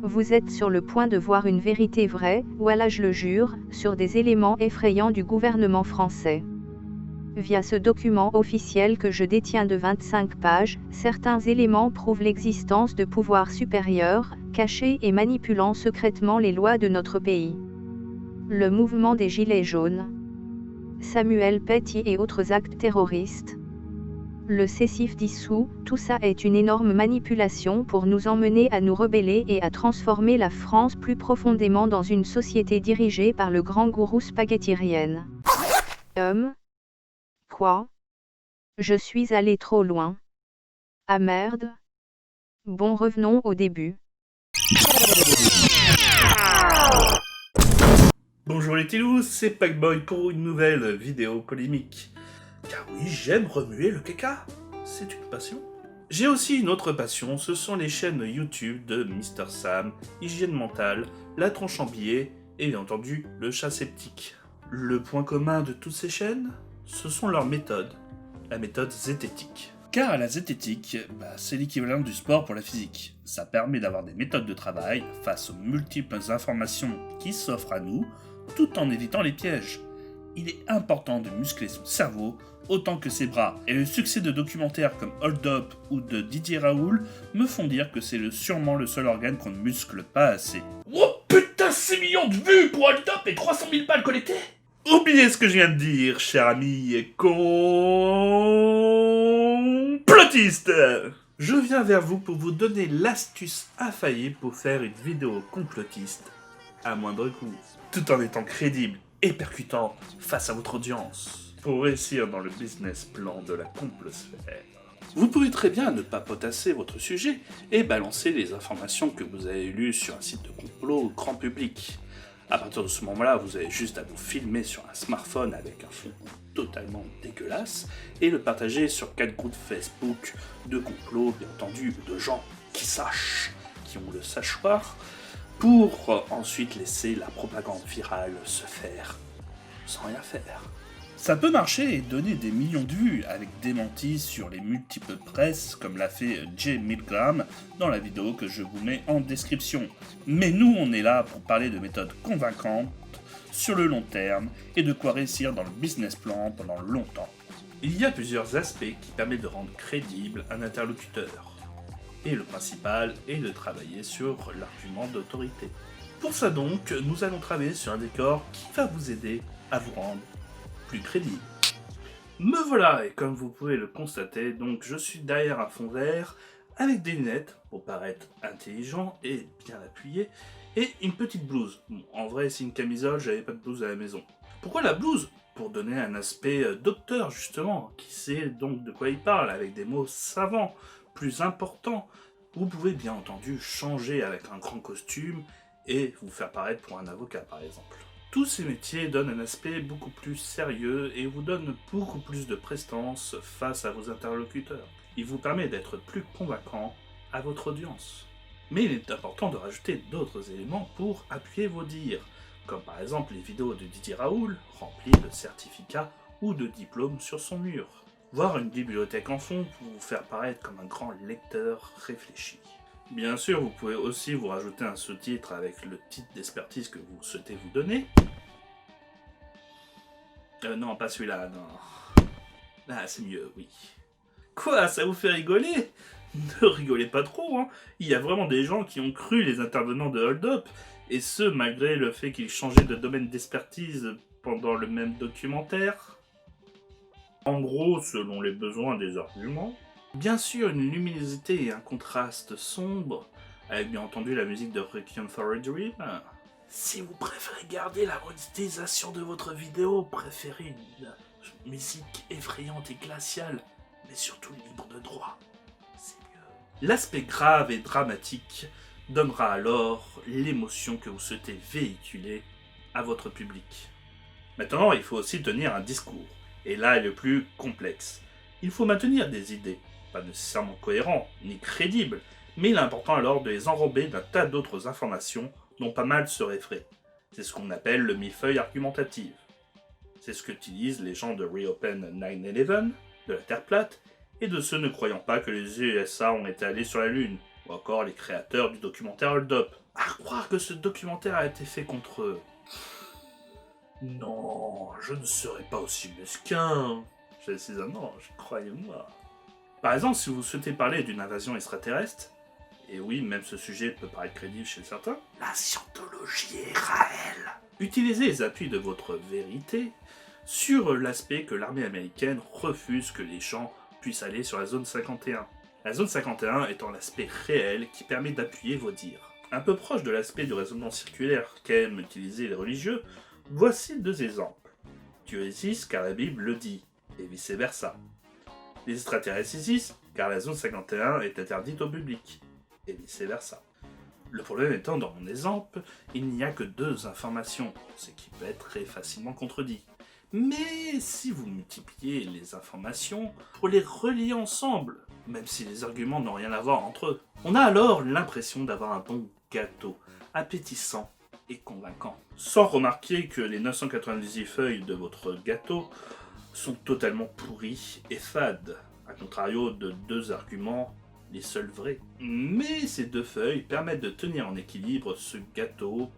Vous êtes sur le point de voir une vérité vraie, voilà je le jure, sur des éléments effrayants du gouvernement français. Via ce document officiel que je détiens de 25 pages, certains éléments prouvent l'existence de pouvoirs supérieurs, cachés et manipulant secrètement les lois de notre pays. Le mouvement des Gilets jaunes, Samuel Paty et autres actes terroristes. Le Cessif dissous, tout ça est une énorme manipulation pour nous emmener à nous rebeller et à transformer la France plus profondément dans une société dirigée par le grand gourou spaghettirienne. Quoi? Je suis allé trop loin. Ah merde. Bon, revenons au début. Bonjour les Tilous, c'est Packboy pour une nouvelle vidéo polémique. Car oui, j'aime remuer le caca, c'est une passion. J'ai aussi une autre passion, ce sont les chaînes YouTube de Mr Sam, Hygiène Mentale, La Tronche en Billet et bien entendu le Chat Sceptique. Le point commun de toutes ces chaînes, ce sont leurs méthodes, la méthode zététique. Car la zététique, c'est l'équivalent du sport pour la physique. Ça permet d'avoir des méthodes de travail face aux multiples informations qui s'offrent à nous, tout en évitant les pièges. Il est important de muscler son cerveau autant que ses bras, et le succès de documentaires comme Hold Up ou de Didier Raoul me font dire que c'est sûrement le seul organe qu'on ne muscle pas assez. Oh putain, 6 millions de vues pour Hold Up et 300 000 balles collectées! Oubliez ce que je viens de dire, cher ami complotiste. Je viens vers vous pour vous donner l'astuce infaillible pour faire une vidéo complotiste à moindre coût, tout en étant crédible et percutant face à votre audience, pour réussir dans le business plan de la complosphère. Vous pouvez très bien ne pas potasser votre sujet et balancer les informations que vous avez lues sur un site de complot au grand public. À partir de ce moment-là, vous avez juste à vous filmer sur un smartphone avec un fond totalement dégueulasse et le partager sur 4 groupes Facebook de complot, bien entendu, de gens qui sachent, qui ont le sachoir, pour ensuite laisser la propagande virale se faire sans rien faire. Ça peut marcher et donner des millions de vues avec démentis sur les multiples presses comme l'a fait Jay Milgram dans la vidéo que je vous mets en description. Mais nous on est là pour parler de méthodes convaincantes sur le long terme et de quoi réussir dans le business plan pendant longtemps. Il y a plusieurs aspects qui permettent de rendre crédible un interlocuteur. Et le principal est de travailler sur l'argument d'autorité. Pour ça donc, nous allons travailler sur un décor qui va vous aider à vous rendre plus crédible. Me voilà, et comme vous pouvez le constater, donc je suis derrière un fond vert avec des lunettes pour paraître intelligent et bien appuyé, et une petite blouse. Bon, en vrai, c'est une camisole, j'avais pas de blouse à la maison. Pourquoi la blouse? Pour donner un aspect docteur, justement, qui sait donc de quoi il parle, avec des mots savants, plus importants. Vous pouvez bien entendu changer avec un grand costume et vous faire paraître pour un avocat, par exemple. Tous ces métiers donnent un aspect beaucoup plus sérieux et vous donnent beaucoup plus de prestance face à vos interlocuteurs. Il vous permet d'être plus convaincant à votre audience. Mais il est important de rajouter d'autres éléments pour appuyer vos dires, comme par exemple les vidéos de Didier Raoul, remplies de certificats ou de diplômes sur son mur. Voire une bibliothèque en fond pour vous faire paraître comme un grand lecteur réfléchi. Bien sûr, vous pouvez aussi vous rajouter un sous-titre avec le titre d'expertise que vous souhaitez vous donner. Non, pas celui-là, non. Ah, c'est mieux, oui. Quoi, ça vous fait rigoler? Ne rigolez pas trop, hein. Il y a vraiment des gens qui ont cru les intervenants de Hold Up, et ce, malgré le fait qu'ils changeaient de domaine d'expertise pendant le même documentaire. En gros, selon les besoins des arguments. Bien sûr, une luminosité et un contraste sombre, avec bien entendu la musique de Requiem for a Dream. Si vous préférez garder la monétisation de votre vidéo, préférez une musique effrayante et glaciale, mais surtout libre de droit, c'est mieux. L'aspect grave et dramatique donnera alors l'émotion que vous souhaitez véhiculer à votre public. Maintenant, il faut aussi tenir un discours, et là est le plus complexe. Il faut maintenir des idées, pas nécessairement cohérents ni crédibles, mais il est important alors de les enrober d'un tas d'autres informations dont pas mal se réfèrent. C'est ce qu'on appelle le millefeuille argumentatif. C'est ce qu'utilisent les gens de Reopen 9/11, de la Terre plate, et de ceux ne croyant pas que les USA ont été allés sur la Lune, ou encore les créateurs du documentaire Hold Up. À croire que ce documentaire a été fait contre eux. Non, je ne serai pas aussi mesquin. Je suis un ange, croyez-moi. Par exemple, si vous souhaitez parler d'une invasion extraterrestre, et oui, même ce sujet peut paraître crédible chez certains, la scientologie est réelle. Utilisez les appuis de votre vérité sur l'aspect que l'armée américaine refuse que les gens puissent aller sur la zone 51. La zone 51 étant l'aspect réel qui permet d'appuyer vos dires. Un peu proche de l'aspect du raisonnement circulaire qu'aiment utiliser les religieux, voici deux exemples. Dieu existe car la Bible le dit, et vice versa. Les extraterrestres existent car la zone 51 est interdite au public, et vice versa. Le problème étant, dans mon exemple, il n'y a que deux informations, ce qui peut être très facilement contredit. Mais si vous multipliez les informations pour les relier ensemble, même si les arguments n'ont rien à voir entre eux, on a alors l'impression d'avoir un bon gâteau, appétissant et convaincant. Sans remarquer que les 998 feuilles de votre gâteau sont totalement pourries et fades, à contrario de deux arguments, les seuls vrais. Mais ces deux feuilles permettent de tenir en équilibre ce gâteau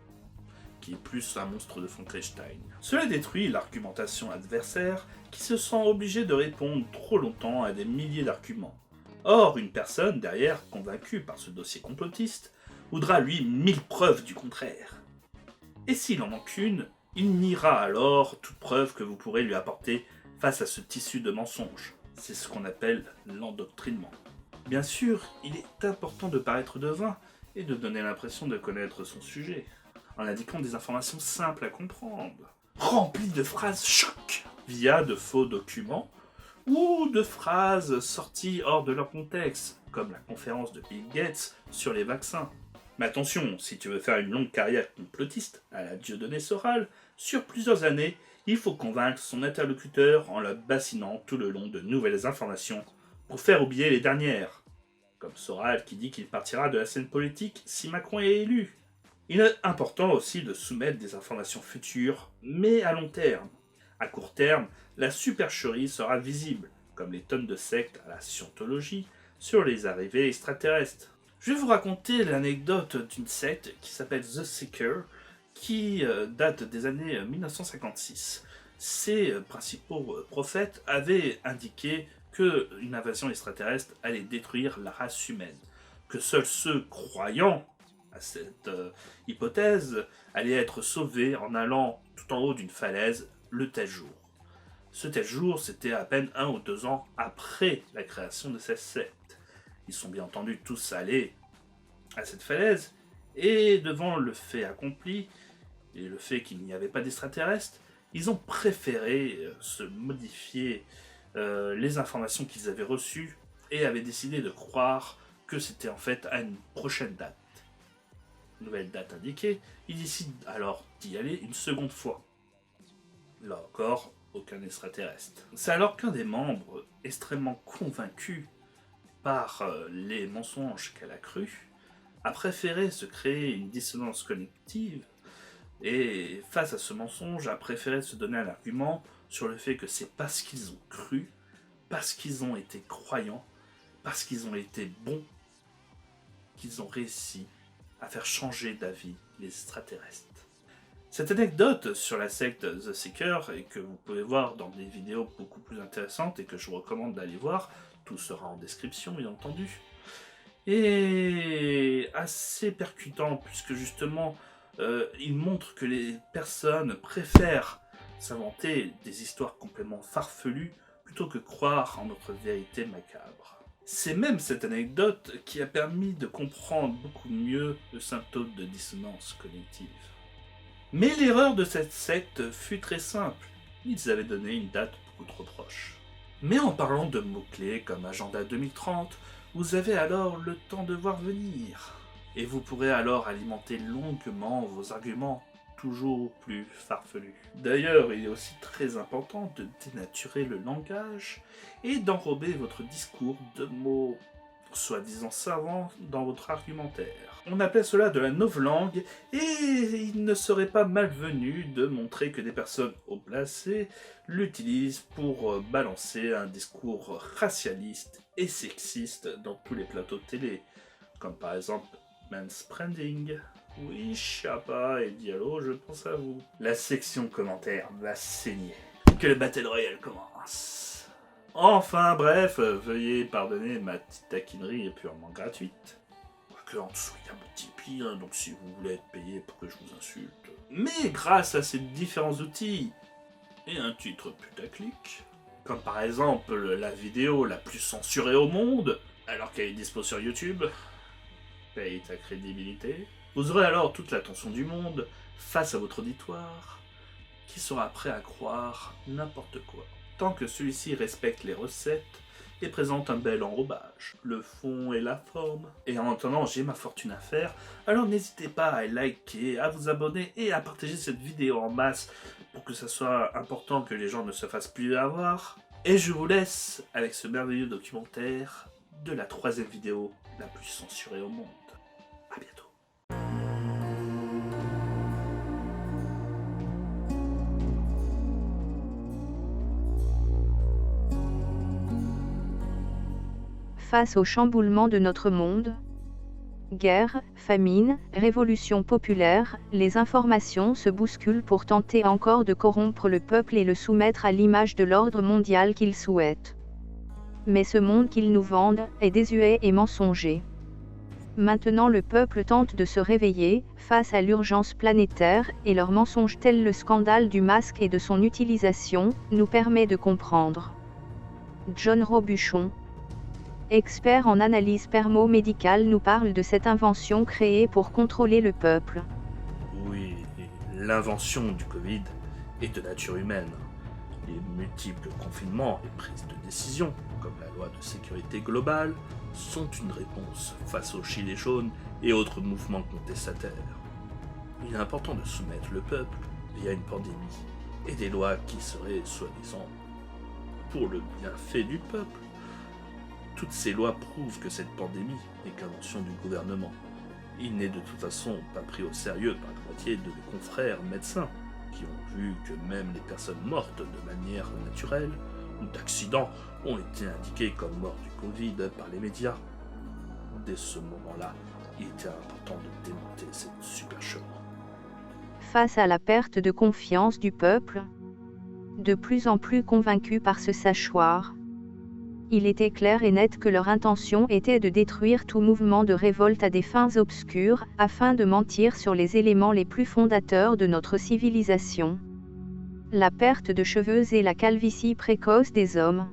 qui est plus un monstre de Frankenstein. Cela détruit l'argumentation adversaire qui se sent obligé de répondre trop longtemps à des milliers d'arguments. Or, une personne derrière, convaincue par ce dossier complotiste, voudra lui 1000 preuves du contraire. Et s'il en manque une, il niera alors toute preuve que vous pourrez lui apporter face à ce tissu de mensonges. C'est ce qu'on appelle l'endoctrinement. Bien sûr, il est important de paraître devin et de donner l'impression de connaître son sujet, en indiquant des informations simples à comprendre, remplies de phrases choc, via de faux documents, ou de phrases sorties hors de leur contexte, comme la conférence de Bill Gates sur les vaccins. Mais attention, si tu veux faire une longue carrière complotiste, à la Dieudonné Soral, sur plusieurs années, il faut convaincre son interlocuteur en le bassinant tout le long de nouvelles informations pour faire oublier les dernières. Comme Soral qui dit qu'il partira de la scène politique si Macron est élu. Il est important aussi de soumettre des informations futures, mais à long terme. À court terme, la supercherie sera visible, comme les tonnes de sectes à la scientologie sur les arrivées extraterrestres. Je vais vous raconter l'anecdote d'une secte qui s'appelle The Seeker, qui date des années 1956. Ses principaux prophètes avaient indiqué qu'une invasion extraterrestre allait détruire la race humaine, que seuls ceux croyant à cette hypothèse allaient être sauvés en allant tout en haut d'une falaise le tel jour. Ce tel jour, c'était à peine 1 ou 2 ans après la création de cette secte. Ils sont bien entendu tous allés à cette falaise, et devant le fait accompli, et le fait qu'il n'y avait pas d'extraterrestres, ils ont préféré se modifier les informations qu'ils avaient reçues et avaient décidé de croire que c'était en fait à une prochaine date. Nouvelle date indiquée, ils décident alors d'y aller une seconde fois. Là encore, aucun extraterrestre. C'est alors qu'un des membres, extrêmement convaincu par les mensonges qu'elle a crus, a préféré se créer une dissonance cognitive et face à ce mensonge a préféré se donner un argument sur le fait que c'est parce qu'ils ont cru, parce qu'ils ont été croyants, parce qu'ils ont été bons, qu'ils ont réussi à faire changer d'avis les extraterrestres. Cette anecdote sur la secte The Seeker, et que vous pouvez voir dans des vidéos beaucoup plus intéressantes et que je vous recommande d'aller voir, tout sera en description bien entendu, est assez percutant puisque justement il montre que les personnes préfèrent s'inventer des histoires complètement farfelues plutôt que croire en notre vérité macabre. C'est même cette anecdote qui a permis de comprendre beaucoup mieux le symptôme de dissonance cognitive. Mais l'erreur de cette secte fut très simple, ils avaient donné une date beaucoup trop proche. Mais en parlant de mots-clés comme Agenda 2030, vous avez alors le temps de voir venir. Et vous pourrez alors alimenter longuement vos arguments, toujours plus farfelus. D'ailleurs, il est aussi très important de dénaturer le langage et d'enrober votre discours de mots soi-disant savants dans votre argumentaire. On appelle cela de la novlangue, et il ne serait pas malvenu de montrer que des personnes haut placées l'utilisent pour balancer un discours racialiste et sexiste dans tous les plateaux de télé, comme par exemple manspreading. Oui, Chapa et Diallo, je pense à vous. La section commentaires va saigner. Que le Battle Royale commence. Enfin bref, veuillez pardonner ma petite taquinerie est purement gratuite. Que en dessous il y a mon Tipeee, hein, donc si vous voulez être payé pour que je vous insulte. Mais grâce à ces différents outils et un titre putaclic, comme par exemple la vidéo la plus censurée au monde, alors qu'elle est dispo sur YouTube, paye ta crédibilité. Vous aurez alors toute l'attention du monde face à votre auditoire, qui sera prêt à croire n'importe quoi, tant que celui-ci respecte les recettes et présente un bel enrobage, le fond et la forme. Et en attendant, j'ai ma fortune à faire, alors n'hésitez pas à liker, à vous abonner et à partager cette vidéo en masse pour que ça soit important que les gens ne se fassent plus avoir. Et je vous laisse avec ce merveilleux documentaire de la 3e vidéo la plus censurée au monde. À bientôt. Face au chamboulement de notre monde, guerre, famine, révolution populaire, les informations se bousculent pour tenter encore de corrompre le peuple et le soumettre à l'image de l'ordre mondial qu'ils souhaitent. Mais ce monde qu'ils nous vendent est désuet et mensonger. Maintenant le peuple tente de se réveiller, face à l'urgence planétaire, et leurs mensonges tels le scandale du masque et de son utilisation, nous permet de comprendre. John Robuchon, expert en analyse permo-médicale, nous parle de cette invention créée pour contrôler le peuple. Oui, l'invention du Covid est de nature humaine. Les multiples confinements et prises de décision, comme la loi de sécurité globale, sont une réponse face aux gilets jaunes et autres mouvements contestataires. Il est important de soumettre le peuple via une pandémie et des lois qui seraient soi-disant pour le bienfait du peuple. Toutes ces lois prouvent que cette pandémie n'est qu'invention du gouvernement. Il n'est de toute façon pas pris au sérieux par la moitié de mes confrères médecins, qui ont vu que même les personnes mortes de manière naturelle ou d'accident ont été indiquées comme morts du Covid par les médias. Dès ce moment-là, il était important de démonter cette supercherie. Face à la perte de confiance du peuple, de plus en plus convaincu par ce sachoir, il était clair et net que leur intention était de détruire tout mouvement de révolte à des fins obscures, afin de mentir sur les éléments les plus fondateurs de notre civilisation. La perte de cheveux et la calvitie précoce des hommes.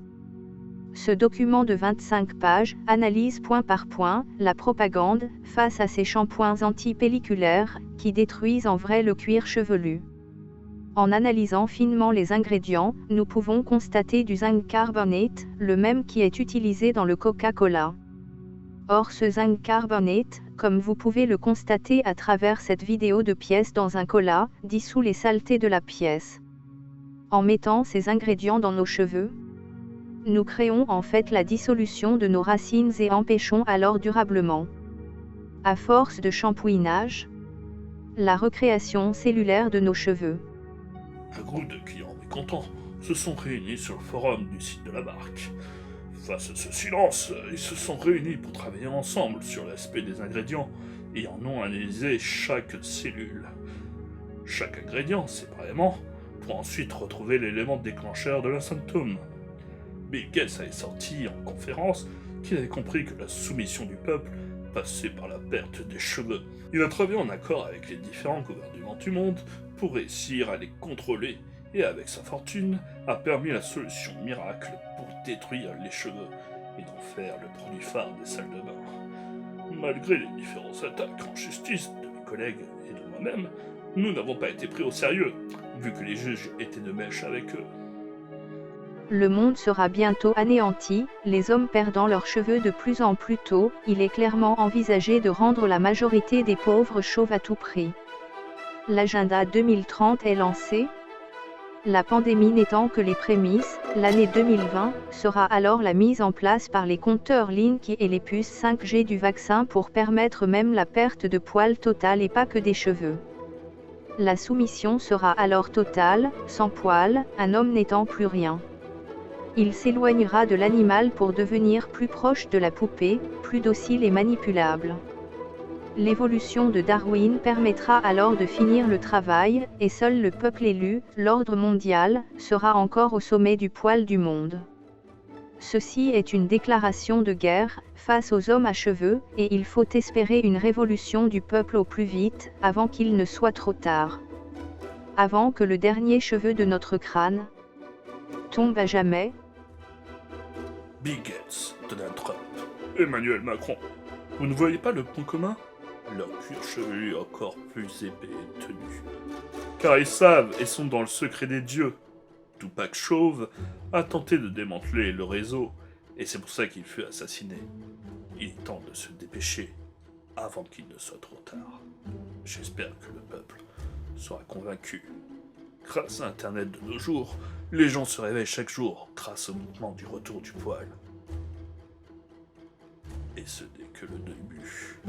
Ce document de 25 pages analyse point par point la propagande face à ces shampoings anti-pelliculaires qui détruisent en vrai le cuir chevelu. En analysant finement les ingrédients, nous pouvons constater du zinc carbonate, le même qui est utilisé dans le Coca-Cola. Or ce zinc carbonate, comme vous pouvez le constater à travers cette vidéo de pièce dans un cola, dissout les saletés de la pièce. En mettant ces ingrédients dans nos cheveux, nous créons en fait la dissolution de nos racines et empêchons alors durablement, à force de shampouinage, la recréation cellulaire de nos cheveux. Un groupe de clients mécontents se sont réunis sur le forum du site de la marque. Face à ce silence, ils se sont réunis pour travailler ensemble sur l'aspect des ingrédients et en ont analysé chaque cellule. Chaque ingrédient séparément, pour ensuite retrouver l'élément déclencheur de la symptôme. Bill Gates avait sorti en conférence qu'il avait compris que la soumission du peuple passait par la perte des cheveux. Il a travaillé en accord avec les différents gouvernements du monde pour réussir à les contrôler et avec sa fortune a permis la solution miracle pour détruire les cheveux et d'en faire le produit phare des salles de bain. Malgré les différentes attaques en justice de mes collègues et de moi-même, nous n'avons pas été pris au sérieux, vu que les juges étaient de mèche avec eux. Le monde sera bientôt anéanti, les hommes perdant leurs cheveux de plus en plus tôt, il est clairement envisagé de rendre la majorité des pauvres chauves à tout prix. L'agenda 2030 est lancé. La pandémie n'étant que les prémices, l'année 2020 sera alors la mise en place par les compteurs Linky et les puces 5G du vaccin pour permettre même la perte de poils totale et pas que des cheveux. La soumission sera alors totale, sans poils, un homme n'étant plus rien. Il s'éloignera de l'animal pour devenir plus proche de la poupée, plus docile et manipulable. L'évolution de Darwin permettra alors de finir le travail, et seul le peuple élu, l'ordre mondial, sera encore au sommet du poil du monde. Ceci est une déclaration de guerre, face aux hommes à cheveux, et il faut espérer une révolution du peuple au plus vite, avant qu'il ne soit trop tard. Avant que le dernier cheveu de notre crâne tombe à jamais. Bill Gates, Donald Trump, Emmanuel Macron. Vous ne voyez pas le point commun? Leur cuir chevelu est encore plus épais et tenu. Car ils savent et sont dans le secret des dieux. Tupac Chauve a tenté de démanteler le réseau, et c'est pour ça qu'il fut assassiné. Il est temps de se dépêcher, avant qu'il ne soit trop tard. J'espère que le peuple sera convaincu. Grâce à Internet de nos jours, les gens se réveillent chaque jour grâce au mouvement du retour du poil. Et ce n'est que le début.